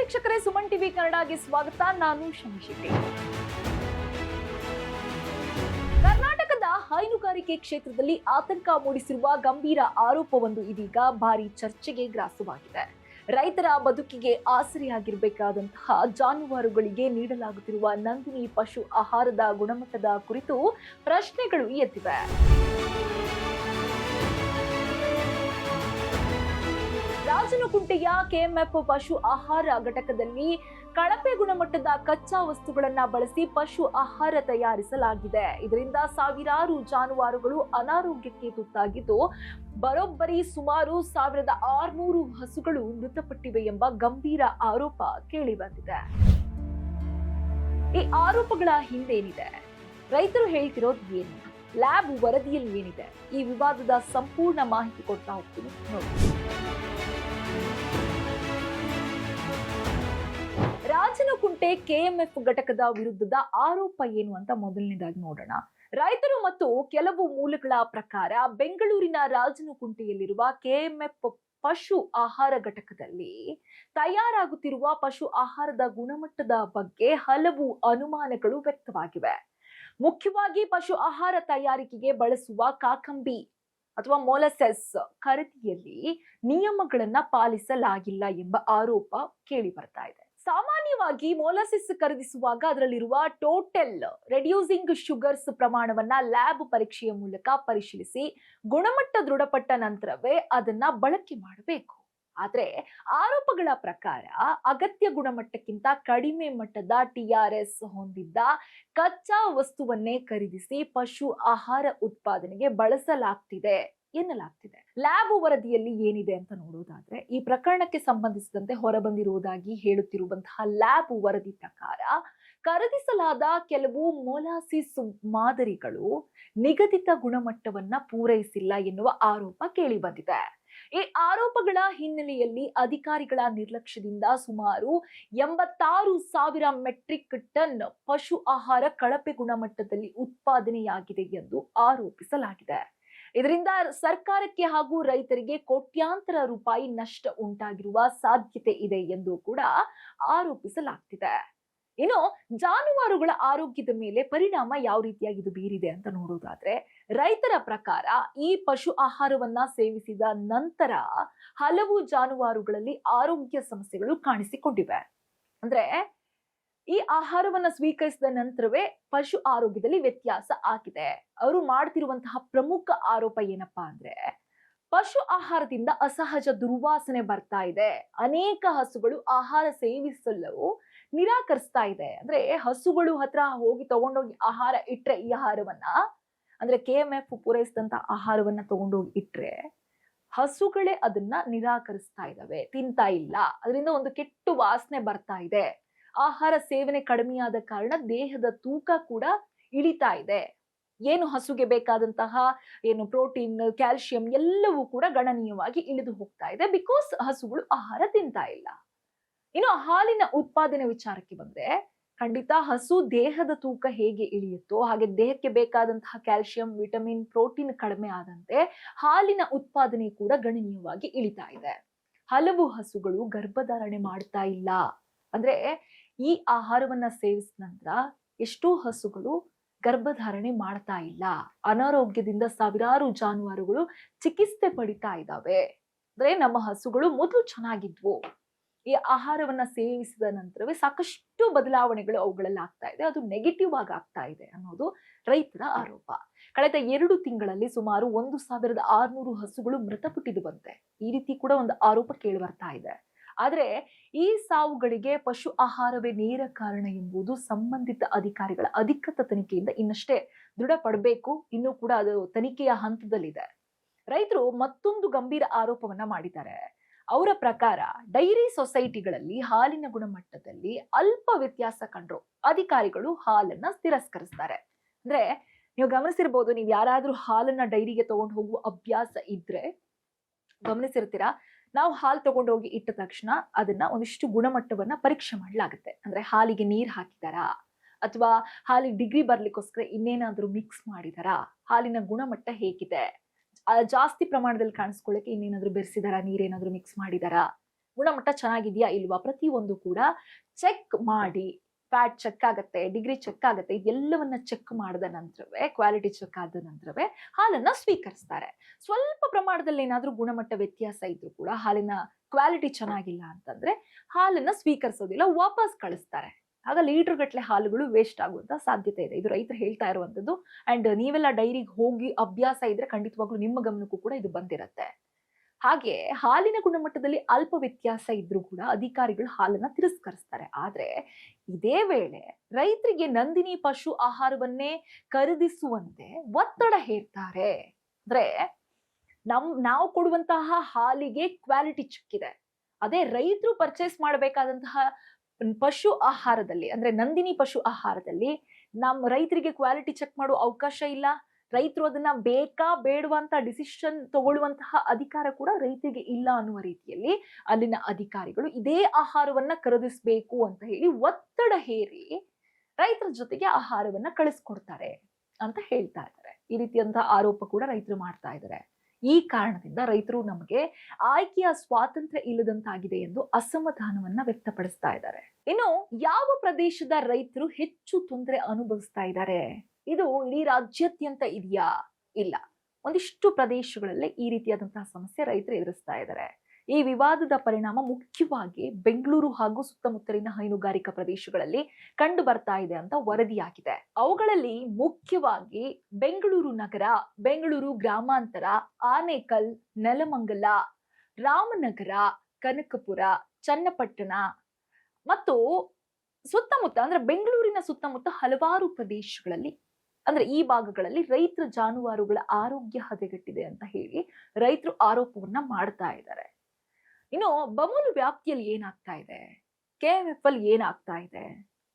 ವೀಕ್ಷಕರೇ, ಸುಮನ್ ಟಿವಿ ಕನ್ನಡಗೆ ಸ್ವಾಗತ. ನಾನು ಶಮಿಶೆಟ್ಟಿ. ಕರ್ನಾಟಕದ ಹೈನುಗಾರಿಕೆ ಕ್ಷೇತ್ರದಲ್ಲಿ ಆತಂಕ ಮೂಡಿಸಿರುವ ಗಂಭೀರ ಆರೋಪವೊಂದು ಇದೀಗ ಭಾರಿ ಚರ್ಚೆಗೆ ಗ್ರಾಸವಾಗಿದೆ. ರೈತರ ಬದುಕಿಗೆ ಆಸರೆಯಾಗಿರಬೇಕಾದಂತಹ ಜಾನುವಾರುಗಳಿಗೆ ನೀಡಲಾಗುತ್ತಿರುವ ನಂದಿನಿ ಪಶು ಆಹಾರದ ಗುಣಮಟ್ಟದ ಕುರಿತು ಪ್ರಶ್ನೆಗಳು ಎದ್ದಿವೆ. ರಾಜನಕುಂಟೆಯ ಕೆಎಂಎಫ್ ಪಶು ಆಹಾರ ಘಟಕದಲ್ಲಿ ಕಳಪೆ ಗುಣಮಟ್ಟದ ಕಚ್ಚಾ ವಸ್ತುಗಳನ್ನ ಬಳಸಿ ಪಶು ಆಹಾರ ತಯಾರಿಸಲಾಗಿದೆ. ಇದರಿಂದ ಸಾವಿರಾರು ಜಾನುವಾರುಗಳು ಅನಾರೋಗ್ಯಕ್ಕೆ ತುತ್ತಾಗಿದ್ದು, ಬರೋಬ್ಬರಿ ಸುಮಾರು 1600 ಹಸುಗಳು ಮೃತಪಟ್ಟಿವೆ ಎಂಬ ಗಂಭೀರ ಆರೋಪ ಕೇಳಿಬಂದಿದೆ. ಈ ಆರೋಪಗಳ ಹಿಂದೇನಿದೆ? ರೈತರು ಹೇಳ್ತಿರೋದು ಏನು? ಲ್ಯಾಬ್ ವರದಿಯಲ್ಲಿ ಏನಿದೆ? ಈ ವಿವಾದದ ಸಂಪೂರ್ಣ ಮಾಹಿತಿ ಕೊಡ್ತಾ ಹೋಗ್ತೀನಿ ನೋಡಿ. ರಾಜನಕುಂಟೆ ಕೆಎಂಎಫ್ ಘಟಕದ ವಿರುದ್ಧದ ಆರೋಪ ಏನು ಅಂತ ಮೊದಲನೇದಾಗಿ ನೋಡೋಣ. ರೈತರು ಮತ್ತು ಕೆಲವು ಮೂಲಗಳ ಪ್ರಕಾರ ಬೆಂಗಳೂರಿನ ರಾಜನಕುಂಟೆಯಲ್ಲಿರುವ ಕೆಎಂಎಫ್ ಪಶು ಆಹಾರ ಘಟಕದಲ್ಲಿ ತಯಾರಾಗುತ್ತಿರುವ ಪಶು ಆಹಾರದ ಗುಣಮಟ್ಟದ ಬಗ್ಗೆ ಹಲವು ಅನುಮಾನಗಳು ವ್ಯಕ್ತವಾಗಿವೆ. ಮುಖ್ಯವಾಗಿ ಪಶು ಆಹಾರ ತಯಾರಿಕೆಗೆ ಬಳಸುವ ಕಾಕಂಬಿ ಅಥವಾ ಮೊಲಸೆಸ್ ಖರೀದಿಯಲ್ಲಿ ನಿಯಮಗಳನ್ನ ಪಾಲಿಸಲಾಗಿಲ್ಲ ಎಂಬ ಆರೋಪ ಕೇಳಿ ಬರ್ತಾ ಇದೆ. ಸಾಮಾನ್ಯವಾಗಿ ಮೊಲಸಿಸ್ ಖರೀದಿಸುವಾಗ ಅದರಲ್ಲಿರುವ ಟೋಟಲ್ ರೆಡ್ಯೂಸಿಂಗ್ ಶುಗರ್ಸ್ ಪ್ರಮಾಣವನ್ನ ಲ್ಯಾಬ್ ಪರೀಕ್ಷೆಯ ಮೂಲಕ ಪರಿಶೀಲಿಸಿ ಗುಣಮಟ್ಟ ದೃಢಪಟ್ಟ ನಂತರವೇ ಅದನ್ನ ಬಳಕೆ ಮಾಡಬೇಕು. ಆದ್ರೆ ಆರೋಪಗಳ ಪ್ರಕಾರ ಅಗತ್ಯ ಗುಣಮಟ್ಟಕ್ಕಿಂತ ಕಡಿಮೆ ಮಟ್ಟದ TRS ಹೊಂದಿದ್ದ ಕಚ್ಚಾ ವಸ್ತುವನ್ನೇ ಖರೀದಿಸಿ ಪಶು ಆಹಾರ ಉತ್ಪಾದನೆಗೆ ಬಳಸಲಾಗ್ತಿದೆ ಎನ್ನಲಾಗ್ತಿದೆ. ಲ್ಯಾಬ್ ವರದಿಯಲ್ಲಿ ಏನಿದೆ ಅಂತ ನೋಡೋದಾದ್ರೆ, ಈ ಪ್ರಕರಣಕ್ಕೆ ಸಂಬಂಧಿಸಿದಂತೆ ಹೊರಬಂದಿರುವುದಾಗಿ ಹೇಳುತ್ತಿರುವಂತಹ ಲ್ಯಾಬ್ ವರದಿ ಪ್ರಕಾರ ಖರೀದಿಸಲಾದ ಕೆಲವು ಮೊಲಾಸಿಸ್ ಮಾದರಿಗಳು ನಿಗದಿತ ಗುಣಮಟ್ಟವನ್ನ ಪೂರೈಸಿಲ್ಲ ಎನ್ನುವ ಆರೋಪ ಕೇಳಿ ಬಂದಿದೆ. ಈ ಆರೋಪಗಳ ಹಿನ್ನೆಲೆಯಲ್ಲಿ ಅಧಿಕಾರಿಗಳ ನಿರ್ಲಕ್ಷ್ಯದಿಂದ ಸುಮಾರು 86,000 ಮೆಟ್ರಿಕ್ ಟನ್ ಪಶು ಆಹಾರ ಕಳಪೆ ಗುಣಮಟ್ಟದಲ್ಲಿ ಉತ್ಪಾದನೆಯಾಗಿದೆ ಎಂದು ಆರೋಪಿಸಲಾಗಿದೆ. ಇದರಿಂದ ಸರ್ಕಾರಕ್ಕೆ ಹಾಗೂ ರೈತರಿಗೆ ಕೋಟ್ಯಾಂತರ ರೂಪಾಯಿ ನಷ್ಟ ಉಂಟಾಗಿರುವ ಸಾಧ್ಯತೆ ಇದೆ ಎಂದು ಕೂಡ ಆರೋಪಿಸಲಾಗ್ತಿದೆ. ಇನ್ನು ಜಾನುವಾರುಗಳ ಆರೋಗ್ಯದ ಮೇಲೆ ಪರಿಣಾಮ ಯಾವ ರೀತಿಯಾಗಿ ಇದು ಬೀರಿದೆ ಅಂತ ನೋಡೋದಾದ್ರೆ, ರೈತರ ಪ್ರಕಾರ ಈ ಪಶು ಆಹಾರವನ್ನ ಸೇವಿಸಿದ ನಂತರ ಹಲವು ಜಾನುವಾರುಗಳಲ್ಲಿ ಆರೋಗ್ಯ ಸಮಸ್ಯೆಗಳು ಕಾಣಿಸಿಕೊಂಡಿವೆ. ಅಂದ್ರೆ ಈ ಆಹಾರವನ್ನ ಸ್ವೀಕರಿಸಿದ ನಂತರವೇ ಪಶು ಆರೋಗ್ಯದಲ್ಲಿ ವ್ಯತ್ಯಾಸ ಆಗಿದೆ. ಅವರು ಮಾಡ್ತಿರುವಂತಹ ಪ್ರಮುಖ ಆರೋಪ ಏನಪ್ಪಾ ಅಂದ್ರೆ, ಪಶು ಆಹಾರದಿಂದ ಅಸಹಜ ದುರ್ವಾಸನೆ ಬರ್ತಾ ಇದೆ. ಅನೇಕ ಹಸುಗಳು ಆಹಾರ ಸೇವಿಸಲು ನಿರಾಕರಿಸ್ತಾ ಇದೆ. ಅಂದ್ರೆ ಹಸುಗಳು ಹತ್ರ ಹೋಗಿ ತಗೊಂಡೋಗಿ ಆಹಾರ ಇಟ್ರೆ, ಈ ಆಹಾರವನ್ನ ಅಂದ್ರೆ ಕೆಎಂಎಫ್ ಪೂರೈಸಿದಂತ ಆಹಾರವನ್ನ ತಗೊಂಡೋಗಿ ಇಟ್ರೆ ಹಸುಗಳೇ ಅದನ್ನ ನಿರಾಕರಿಸ್ತಾ ಇದಾವೆ, ತಿಂತಾ ಇಲ್ಲ. ಅದರಿಂದ ಒಂದು ಕೆಟ್ಟ ವಾಸನೆ ಬರ್ತಾ ಇದೆ. ಆಹಾರ ಸೇವನೆ ಕಡಿಮೆಯಾದ ಕಾರಣ ದೇಹದ ತೂಕ ಕೂಡ ಇಳಿತಾ ಇದೆ. ಏನು ಹಸುಗೆ ಬೇಕಾದಂತಹ ಏನು ಪ್ರೋಟೀನ್, ಕ್ಯಾಲ್ಸಿಯಂ ಎಲ್ಲವೂ ಕೂಡ ಗಣನೀಯವಾಗಿ ಇಳಿದು ಹೋಗ್ತಾ ಇದೆ. ಬಿಕಾಸ್ ಹಸುಗಳು ಆಹಾರ ತಿಂತಾ ಇಲ್ಲ. ಇನ್ನು ಹಾಲಿನ ಉತ್ಪಾದನೆ ವಿಚಾರಕ್ಕೆ ಬಂದ್ರೆ, ಖಂಡಿತ ಹಸು ದೇಹದ ತೂಕ ಹೇಗೆ ಇಳಿಯುತ್ತೋ ಹಾಗೆ ದೇಹಕ್ಕೆ ಬೇಕಾದಂತಹ ಕ್ಯಾಲ್ಸಿಯಂ, ವಿಟಮಿನ್, ಪ್ರೋಟೀನ್ ಕಡಿಮೆ ಆದಂತೆ ಹಾಲಿನ ಉತ್ಪಾದನೆ ಕೂಡ ಗಣನೀಯವಾಗಿ ಇಳಿತಾ ಇದೆ. ಹಲವು ಹಸುಗಳು ಗರ್ಭಧಾರಣೆ ಮಾಡ್ತಾ ಇಲ್ಲ. ಅಂದ್ರೆ ಈ ಆಹಾರವನ್ನ ಸೇವಿಸಿದ ನಂತರ ಎಷ್ಟೋ ಹಸುಗಳು ಗರ್ಭಧಾರಣೆ ಮಾಡ್ತಾ ಇಲ್ಲ. ಅನಾರೋಗ್ಯದಿಂದ ಸಾವಿರಾರು ಜಾನುವಾರುಗಳು ಚಿಕಿತ್ಸೆ ಪಡಿತಾ ಇದ್ದಾವೆ. ಅಂದ್ರೆ ನಮ್ಮ ಹಸುಗಳು ಮೊದಲು ಚೆನ್ನಾಗಿದ್ವು, ಈ ಆಹಾರವನ್ನ ಸೇವಿಸಿದ ನಂತರವೇ ಸಾಕಷ್ಟು ಬದಲಾವಣೆಗಳು ಅವುಗಳಲ್ಲಿ ಆಗ್ತಾ ಇದೆ. ಅದು ನೆಗೆಟಿವ್ ಆಗಿ ಆಗ್ತಾ ಇದೆ ಅನ್ನೋದು ರೈತರ ಆರೋಪ. ಕಳೆದ 2 ತಿಂಗಳಲ್ಲಿ ಸುಮಾರು 1600 ಹಸುಗಳು ಮೃತಪಟ್ಟಿದ್ವಂತೆ. ಈ ರೀತಿ ಕೂಡ ಒಂದು ಆರೋಪ ಕೇಳಿ ಬರ್ತಾ ಇದೆ. ಆದ್ರೆ ಈ ಸಾವುಗಳಿಗೆ ಪಶು ಆಹಾರವೇ ನೇರ ಕಾರಣ ಎಂಬುದು ಸಂಬಂಧಿತ ಅಧಿಕಾರಿಗಳ ಅಧಿಕೃತ ತನಿಖೆಯಿಂದ ಇನ್ನಷ್ಟೇ ದೃಢಪಡಬೇಕು. ಇನ್ನೂ ಕೂಡ ಅದು ತನಿಖೆಯ ಹಂತದಲ್ಲಿದೆ. ರೈತರು ಮತ್ತೊಂದು ಗಂಭೀರ ಆರೋಪವನ್ನ ಮಾಡಿದ್ದಾರೆ. ಅವರ ಪ್ರಕಾರ ಡೈರಿ ಸೊಸೈಟಿಗಳಲ್ಲಿ ಹಾಲಿನ ಗುಣಮಟ್ಟದಲ್ಲಿ ಅಲ್ಪ ವ್ಯತ್ಯಾಸ ಕಂಡ್ರು ಅಧಿಕಾರಿಗಳು ಹಾಲನ್ನ ತಿರಸ್ಕರಿಸ್ತಾರೆ. ಅಂದ್ರೆ ನೀವು ಗಮನಿಸಿರ್ಬೋದು, ನೀವು ಯಾರಾದ್ರೂ ಹಾಲನ್ನ ಡೈರಿಗೆ ತಗೊಂಡು ಹೋಗುವ ಅಭ್ಯಾಸ ಇದ್ರೆ ಗಮನಿಸಿರ್ತೀರಾ, ನಾವು ಹಾಲು ತಗೊಂಡೋಗಿ ಇಟ್ಟ ತಕ್ಷಣ ಅದನ್ನ ಒಂದಿಷ್ಟು ಗುಣಮಟ್ಟವನ್ನ ಪರೀಕ್ಷೆ ಮಾಡಲಾಗುತ್ತೆ. ಅಂದ್ರೆ ಹಾಲಿಗೆ ನೀರ್ ಹಾಕಿದಾರಾ, ಅಥವಾ ಹಾಲಿಗೆ ಡಿಗ್ರಿ ಬರ್ಲಿಕ್ಕೋಸ್ಕರ ಇನ್ನೇನಾದ್ರೂ ಮಿಕ್ಸ್ ಮಾಡಿದಾರಾ, ಹಾಲಿನ ಗುಣಮಟ್ಟ ಹೇಗಿದೆ, ಜಾಸ್ತಿ ಪ್ರಮಾಣದಲ್ಲಿ ಕಾಣಿಸ್ಕೊಳ್ಳಕ್ಕೆ ಇನ್ನೇನಾದ್ರೂ ಬೆರೆಸಿದಾರಾ, ನೀರೇನಾದ್ರೂ ಮಿಕ್ಸ್ ಮಾಡಿದಾರಾ, ಗುಣಮಟ್ಟ ಚೆನ್ನಾಗಿದೆಯಾ ಇಲ್ವಾ ಪ್ರತಿಯೊಂದು ಕೂಡ ಚೆಕ್ ಮಾಡಿ, ಫ್ಯಾಟ್ ಚೆಕ್ ಆಗತ್ತೆ, ಡಿಗ್ರಿ ಚೆಕ್ ಆಗತ್ತೆ, ಇದೆಲ್ಲವನ್ನ ಚೆಕ್ ಮಾಡಿದ ನಂತರವೇ, ಕ್ವಾಲಿಟಿ ಚೆಕ್ ಆದ ನಂತರವೇ ಹಾಲನ್ನ ಸ್ವೀಕರಿಸ್ತಾರೆ. ಸ್ವಲ್ಪ ಪ್ರಮಾಣದಲ್ಲಿ ಏನಾದ್ರೂ ಗುಣಮಟ್ಟ ವ್ಯತ್ಯಾಸ ಇದ್ರೂ ಕೂಡ, ಹಾಲಿನ ಕ್ವಾಲಿಟಿ ಚೆನ್ನಾಗಿಲ್ಲ ಅಂತಂದ್ರೆ ಹಾಲನ್ನ ಸ್ವೀಕರಿಸೋದಿಲ್ಲ, ವಾಪಸ್ ಕಳಿಸ್ತಾರೆ. ಆಗ ಲೀಟರ್ ಗಟ್ಟಲೆ ಹಾಲುಗಳು ವೇಸ್ಟ್ ಆಗುವಂತ ಸಾಧ್ಯತೆ ಇದೆ. ಇದು ರೈತರು ಹೇಳ್ತಾ ಇರುವಂತದ್ದು. ಅಂಡ್ ನೀವೆಲ್ಲ ಡೈರಿಗೆ ಹೋಗಿ ಅಭ್ಯಾಸ ಇದ್ರೆ ಖಂಡಿತವಾಗ್ಲೂ ನಿಮ್ಮ ಗಮನಕ್ಕೂ ಕೂಡ ಇದು ಬಂದಿರತ್ತೆ. ಹಾಗೆ ಹಾಲಿನ ಗುಣಮಟ್ಟದಲ್ಲಿ ಅಲ್ಪ ವ್ಯತ್ಯಾಸ ಇದ್ರೂ ಕೂಡ ಅಧಿಕಾರಿಗಳು ಹಾಲನ್ನ ತಿರಸ್ಕರಿಸ್ತಾರೆ. ಆದ್ರೆ ಇದೇ ವೇಳೆ ರೈತರಿಗೆ ನಂದಿನಿ ಪಶು ಆಹಾರವನ್ನೇ ಖರೀದಿಸುವಂತೆ ಒತ್ತಡ ಹೇರ್ತಾರೆ. ಅಂದ್ರೆ ನಾವು ಕೊಡುವಂತಹ ಹಾಲಿಗೆ ಕ್ವಾಲಿಟಿ ಚೆಕ್ ಇದೆ. ಅದೇ ರೈತರು ಪರ್ಚೇಸ್ ಮಾಡಬೇಕಾದಂತಹ ಪಶು ಆಹಾರದಲ್ಲಿ, ಅಂದ್ರೆ ನಂದಿನಿ ಪಶು ಆಹಾರದಲ್ಲಿ ನಮ್ಮ ರೈತರಿಗೆ ಕ್ವಾಲಿಟಿ ಚೆಕ್ ಮಾಡುವ ಅವಕಾಶ ಇಲ್ಲ. ರೈತರು ಅದನ್ನ ಬೇಕಾ ಬೇಡವಾ ಅಂತ ಡಿಸಿಷನ್ ತಗೊಳ್ಳುವಂತಹ ಅಧಿಕಾರ ಕೂಡ ರೈತರಿಗೆ ಇಲ್ಲ ಅನ್ನುವ ರೀತಿಯಲ್ಲಿ ಅಲ್ಲಿನ ಅಧಿಕಾರಿಗಳು ಇದೇ ಆಹಾರವನ್ನ ಖರೀದಿಸಬೇಕು ಅಂತ ಹೇಳಿ ಒತ್ತಡ ಹೇರಿ ರೈತರ ಜೊತೆಗೆ ಆಹಾರವನ್ನ ಕಳಿಸ್ಕೊಡ್ತಾರೆ ಅಂತ ಹೇಳ್ತಾ ಇದ್ದಾರೆ. ಈ ರೀತಿಯಂತಹ ಆರೋಪ ಕೂಡ ರೈತರು ಮಾಡ್ತಾ ಇದ್ದಾರೆ. ಈ ಕಾರಣದಿಂದ ರೈತರು ನಮಗೆ ಆಯ್ಕೆಯ ಸ್ವಾತಂತ್ರ್ಯ ಇಲ್ಲದಂತಾಗಿದೆ ಎಂದು ಅಸಮಾಧಾನವನ್ನ ವ್ಯಕ್ತಪಡಿಸ್ತಾ ಇದ್ದಾರೆ. ಇನ್ನು ಯಾವ ಪ್ರದೇಶದ ರೈತರು ಹೆಚ್ಚು ತೊಂದರೆ ಅನುಭವಿಸ್ತಾ ಇದ್ದಾರೆ? ಇದು ಇಡೀ ರಾಜ್ಯಾದ್ಯಂತ ಇದೆಯಾ? ಇಲ್ಲ, ಒಂದಿಷ್ಟು ಪ್ರದೇಶಗಳಲ್ಲಿ ಈ ರೀತಿಯಾದಂತಹ ಸಮಸ್ಯೆ ರೈತರು ಎದುರಿಸ್ತಾ ಇದ್ದಾರೆ. ಈ ವಿವಾದದ ಪರಿಣಾಮ ಮುಖ್ಯವಾಗಿ ಬೆಂಗಳೂರು ಹಾಗೂ ಸುತ್ತಮುತ್ತಲಿನ ಹೈನುಗಾರಿಕಾ ಪ್ರದೇಶಗಳಲ್ಲಿ ಕಂಡು ಬರ್ತಾ ಇದೆ ಅಂತ ವರದಿಯಾಗಿದೆ. ಅವುಗಳಲ್ಲಿ ಮುಖ್ಯವಾಗಿ ಬೆಂಗಳೂರು ನಗರ, ಬೆಂಗಳೂರು ಗ್ರಾಮಾಂತರ, ಆನೇಕಲ್, ನೆಲಮಂಗಲ, ರಾಮನಗರ, ಕನಕಪುರ, ಚನ್ನಪಟ್ಟಣ ಮತ್ತು ಸುತ್ತಮುತ್ತ, ಅಂದ್ರೆ ಬೆಂಗಳೂರಿನ ಸುತ್ತಮುತ್ತ ಹಲವಾರು ಪ್ರದೇಶಗಳಲ್ಲಿ, ಅಂದ್ರೆ ಈ ಭಾಗಗಳಲ್ಲಿ ರೈತರ ಜಾನುವಾರುಗಳ ಆರೋಗ್ಯ ಹದಗೆಟ್ಟಿದೆ ಅಂತ ಹೇಳಿ ರೈತರು ಆರೋಪವನ್ನ ಮಾಡ್ತಾ ಇದ್ದಾರೆ. ಇನ್ನು ಬಮೂಲ್ ವ್ಯಾಪ್ತಿಯಲ್ಲಿ ಏನಾಗ್ತಾ ಇದೆ, ಕೆಎಂಎಫ್ಎಲ್ ಏನಾಗ್ತಾ ಇದೆ,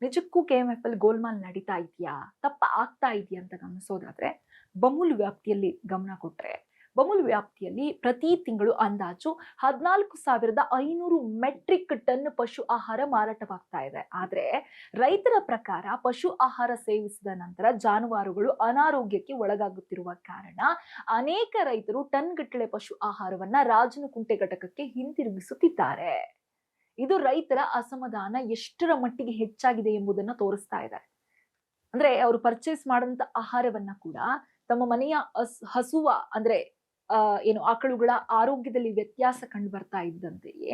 ನಿಜಕ್ಕೂ ಕೆಎಂಎಫ್ಎಲ್ ಗೋಲ್ಮಾಲ್ ನಡೀತಾ ಇದೆಯಾ, ತಪ್ಪ ಆಗ್ತಾ ಇದೆಯಾ ಅಂತ ಗಮನಿಸೋದಾದ್ರೆ, ಬಮೂಲ್ ವ್ಯಾಪ್ತಿಯಲ್ಲಿ ಗಮನ ಕೊಟ್ರೆ, ಬಮೂಲ್ ವ್ಯಾಪ್ತಿಯಲ್ಲಿ ಪ್ರತಿ ತಿಂಗಳು ಅಂದಾಜು 14,500 ಮೆಟ್ರಿಕ್ ಟನ್ ಪಶು ಆಹಾರ ಮಾರಾಟವಾಗ್ತಾ ಇದೆ. ಆದ್ರೆ ರೈತರ ಪ್ರಕಾರ ಪಶು ಆಹಾರ ಸೇವಿಸಿದ ನಂತರ ಜಾನುವಾರುಗಳು ಅನಾರೋಗ್ಯಕ್ಕೆ ಒಳಗಾಗುತ್ತಿರುವ ಕಾರಣ ಅನೇಕ ರೈತರು ಟನ್ ಗಟ್ಟಲೆ ಪಶು ಆಹಾರವನ್ನ ರಾಜನಕುಂಟೆ ಘಟಕಕ್ಕೆ ಹಿಂತಿರುಗಿಸುತ್ತಿದ್ದಾರೆ. ಇದು ರೈತರ ಅಸಮಾಧಾನ ಎಷ್ಟರ ಮಟ್ಟಿಗೆ ಹೆಚ್ಚಾಗಿದೆ ಎಂಬುದನ್ನ ತೋರಿಸ್ತಾ ಇದೆ. ಅಂದ್ರೆ ಅವರು ಪರ್ಚೇಸ್ ಮಾಡಂತ ಆಹಾರವನ್ನ ಕೂಡ ತಮ್ಮ ಮನೆಯ ಹಸುವ ಅಂದ್ರೆ ಆಕಳುಗಳ ಆರೋಗ್ಯದಲ್ಲಿ ವ್ಯತ್ಯಾಸ ಕಂಡು ಬರ್ತಾ ಇದ್ದಂತೆಯೇ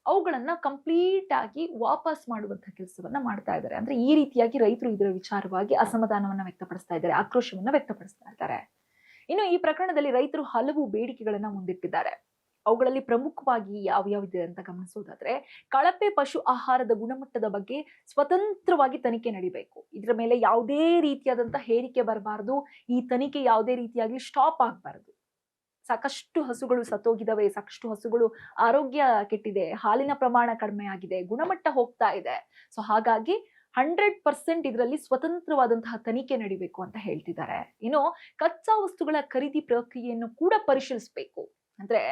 ಅವುಗಳನ್ನ ಕಂಪ್ಲೀಟ್ ಆಗಿ ವಾಪಸ್ ಮಾಡುವಂತಹ ಕೆಲಸವನ್ನ ಮಾಡ್ತಾ ಇದ್ದಾರೆ. ಅಂದ್ರೆ ಈ ರೀತಿಯಾಗಿ ರೈತರು ಇದರ ವಿಚಾರವಾಗಿ ಅಸಮಾಧಾನವನ್ನ ವ್ಯಕ್ತಪಡಿಸ್ತಾ ಇದ್ದಾರೆ, ಆಕ್ರೋಶವನ್ನ ವ್ಯಕ್ತಪಡಿಸ್ತಾ ಇದ್ದಾರೆ. ಇನ್ನು ಈ ಪ್ರಕರಣದಲ್ಲಿ ರೈತರು ಹಲವು ಬೇಡಿಕೆಗಳನ್ನ ಮುಂದಿಟ್ಟಿದ್ದಾರೆ. ಅವುಗಳಲ್ಲಿ ಪ್ರಮುಖವಾಗಿ ಯಾವ್ಯಾವಿದೆ ಅಂತ ಗಮನಿಸೋದಾದ್ರೆ, ಕಳಪೆ ಪಶು ಆಹಾರದ ಗುಣಮಟ್ಟದ ಬಗ್ಗೆ ಸ್ವತಂತ್ರವಾಗಿ ತನಿಖೆ ನಡೀಬೇಕು. ಇದರ ಮೇಲೆ ಯಾವುದೇ ರೀತಿಯಾದಂತಹ ಹೇರಿಕೆ ಬರಬಾರದು. ಈ ತನಿಖೆ ಯಾವುದೇ ರೀತಿಯಾಗಿ ಸ್ಟಾಪ್ ಆಗಬಾರದು. ಸಾಕಷ್ಟು ಹಸುಗಳು ಸತ್ತೋಗಿದಾವೆ, ಸಾಕಷ್ಟು ಹಸುಗಳು ಆರೋಗ್ಯ ಕೆಟ್ಟಿದೆ, ಹಾಲಿನ ಪ್ರಮಾಣ ಕಡಿಮೆ ಆಗಿದೆ, ಗುಣಮಟ್ಟ ಹೋಗ್ತಾ ಇದೆ. ಸೊ ಹಾಗಾಗಿ 100% ಇದರಲ್ಲಿ ಸ್ವತಂತ್ರವಾದಂತಹ ತನಿಖೆ ನಡೀಬೇಕು ಅಂತ ಹೇಳ್ತಿದ್ದಾರೆ. ಇನ್ನು ಕಚ್ಚಾ ವಸ್ತುಗಳ ಖರೀದಿ ಪ್ರಕ್ರಿಯೆಯನ್ನು ಕೂಡ ಪರಿಶೀಲಿಸಬೇಕು. ಅಂದ್ರೆ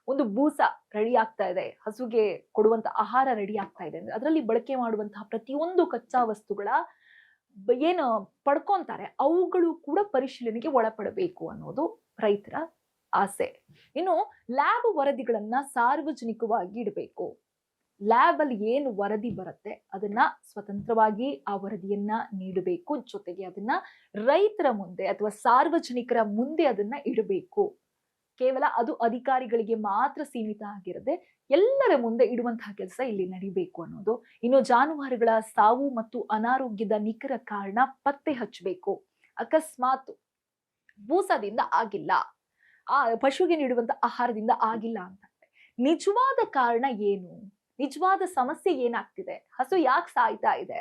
ಒಂದು ಬೂಸ ರೆಡಿ ಆಗ್ತಾ ಇದೆ, ಹಸುಗೆ ಕೊಡುವಂತ ಆಹಾರ ರೆಡಿ ಆಗ್ತಾ ಇದೆ ಅಂದ್ರೆ ಅದರಲ್ಲಿ ಬಳಕೆ ಮಾಡುವಂತಹ ಪ್ರತಿಯೊಂದು ಕಚ್ಚಾ ವಸ್ತುಗಳ ಏನು ಪಡ್ಕೊಂತಾರೆ ಅವುಗಳು ಕೂಡ ಪರಿಶೀಲನೆಗೆ ಒಳಪಡಬೇಕು ಅನ್ನೋದು ರೈತರ ಆಸೆ. ಇನ್ನು ಲ್ಯಾಬ್ ವರದಿಗಳನ್ನ ಸಾರ್ವಜನಿಕವಾಗಿ ಇಡಬೇಕು. ಲ್ಯಾಬ್ ಅಲ್ಲಿ ಏನು ವರದಿ ಬರುತ್ತೆ ಅದನ್ನ ಸ್ವತಂತ್ರವಾಗಿ ಆ ವರದಿಯನ್ನ ನೀಡಬೇಕು. ಜೊತೆಗೆ ಅದನ್ನ ರೈತರ ಮುಂದೆ ಅಥವಾ ಸಾರ್ವಜನಿಕರ ಮುಂದೆ ಅದನ್ನ ಇಡಬೇಕು. ಕೇವಲ ಅದು ಅಧಿಕಾರಿಗಳಿಗೆ ಮಾತ್ರ ಸೀಮಿತ ಆಗಿರದೆ ಎಲ್ಲರ ಮುಂದೆ ಇಡುವಂತಹ ಕೆಲಸ ಇಲ್ಲಿ ನಡಿಬೇಕು ಅನ್ನೋದು. ಇನ್ನು ಜಾನುವಾರುಗಳ ಸಾವು ಮತ್ತು ಅನಾರೋಗ್ಯದ ನಿಖರ ಕಾರಣ ಪತ್ತೆ ಹಚ್ಚಬೇಕು. ಅಕಸ್ಮಾತ್ ಬೂಸದಿಂದ ಆಗಿಲ್ಲ, ಆ ಪಶುಗೆ ನೀಡುವಂತ ಆಹಾರದಿಂದ ಆಗಿಲ್ಲ ಅಂತಂದ್ರೆ ನಿಜವಾದ ಕಾರಣ ಏನು, ನಿಜವಾದ ಸಮಸ್ಯೆ ಏನಾಗ್ತಿದೆ, ಹಸು ಯಾಕೆ ಸಾಯ್ತಾ ಇದೆ,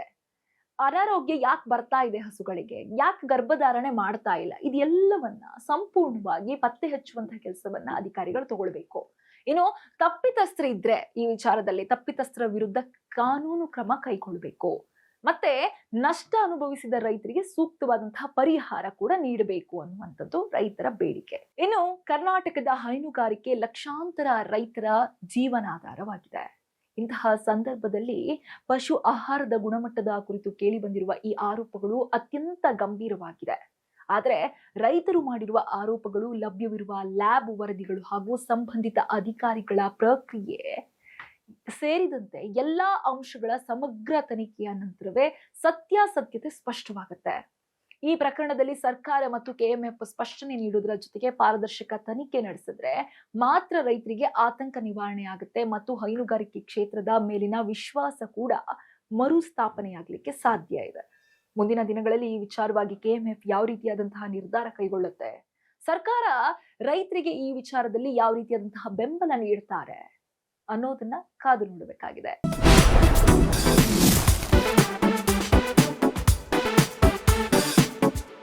ಅನಾರೋಗ್ಯ ಯಾಕೆ ಬರ್ತಾ ಇದೆ ಹಸುಗಳಿಗೆ, ಯಾಕೆ ಗರ್ಭಧಾರಣೆ ಮಾಡ್ತಾ ಇಲ್ಲ, ಇದೆಲ್ಲವನ್ನ ಸಂಪೂರ್ಣವಾಗಿ ಪತ್ತೆ ಹಚ್ಚುವಂತಹ ಕೆಲಸವನ್ನ ಅಧಿಕಾರಿಗಳು ತಗೊಳ್ಬೇಕು. ಇನ್ನು ತಪ್ಪಿತಸ್ಥರು ಇದ್ರೆ ಈ ವಿಚಾರದಲ್ಲಿ ತಪ್ಪಿತಸ್ಥರ ವಿರುದ್ಧ ಕಾನೂನು ಕ್ರಮ ಕೈಗೊಳ್ಳಬೇಕು. ಮತ್ತೆ ನಷ್ಟ ಅನುಭವಿಸಿದ ರೈತರಿಗೆ ಸೂಕ್ತವಾದಂತಹ ಪರಿಹಾರ ಕೂಡ ನೀಡಬೇಕು ಅನ್ನುವಂಥದ್ದು ರೈತರ ಬೇಡಿಕೆ. ಇನ್ನು ಕರ್ನಾಟಕದ ಹೈನುಗಾರಿಕೆ ಲಕ್ಷಾಂತರ ರೈತರ ಜೀವನಾಧಾರವಾಗಿದೆ. ಇಂತಹ ಸಂದರ್ಭದಲ್ಲಿ ಪಶು ಆಹಾರದ ಗುಣಮಟ್ಟದ ಕುರಿತು ಕೇಳಿ ಬಂದಿರುವ ಈ ಆರೋಪಗಳು ಅತ್ಯಂತ ಗಂಭೀರವಾಗಿದೆ. ಆದರೆ ರೈತರು ಮಾಡಿರುವ ಆರೋಪಗಳು, ಲಭ್ಯವಿರುವ ಲ್ಯಾಬ್ ವರದಿಗಳು ಹಾಗೂ ಸಂಬಂಧಿತ ಅಧಿಕಾರಿಗಳ ಪ್ರಕ್ರಿಯೆ ಸೇರಿದಂತೆ ಎಲ್ಲಾ ಅಂಶಗಳ ಸಮಗ್ರ ತನಿಖೆಯ ನಂತರವೇ ಸತ್ಯಾಸತ್ಯತೆ ಸ್ಪಷ್ಟವಾಗುತ್ತೆ. ಈ ಪ್ರಕರಣದಲ್ಲಿ ಸರ್ಕಾರ ಮತ್ತು ಕೆಎಂಎಫ್ ಸ್ಪಷ್ಟನೆ ನೀಡುವುದರ ಜೊತೆಗೆ ಪಾರದರ್ಶಕ ತನಿಖೆ ನಡೆಸಿದ್ರೆ ಮಾತ್ರ ರೈತರಿಗೆ ಆತಂಕ ನಿವಾರಣೆ ಆಗುತ್ತೆ ಮತ್ತು ಹೈನುಗಾರಿಕೆ ಕ್ಷೇತ್ರದ ಮೇಲಿನ ವಿಶ್ವಾಸ ಕೂಡ ಮರುಸ್ಥಾಪನೆಯಾಗಲಿಕ್ಕೆ ಸಾಧ್ಯ ಇದೆ. ಮುಂದಿನ ದಿನಗಳಲ್ಲಿ ಈ ವಿಚಾರವಾಗಿ ಕೆಎಂಎಫ್ ಯಾವ ರೀತಿಯಾದಂತಹ ನಿರ್ಧಾರ ಕೈಗೊಳ್ಳುತ್ತೆ, ಸರ್ಕಾರ ರೈತರಿಗೆ ಈ ವಿಚಾರದಲ್ಲಿ ಯಾವ ರೀತಿಯಾದಂತಹ ಬೆಂಬಲ ನೀಡ್ತಾರೆ ಅನ್ನೋದನ್ನ ಕಾದು ನೋಡಬೇಕಾಗಿದೆ.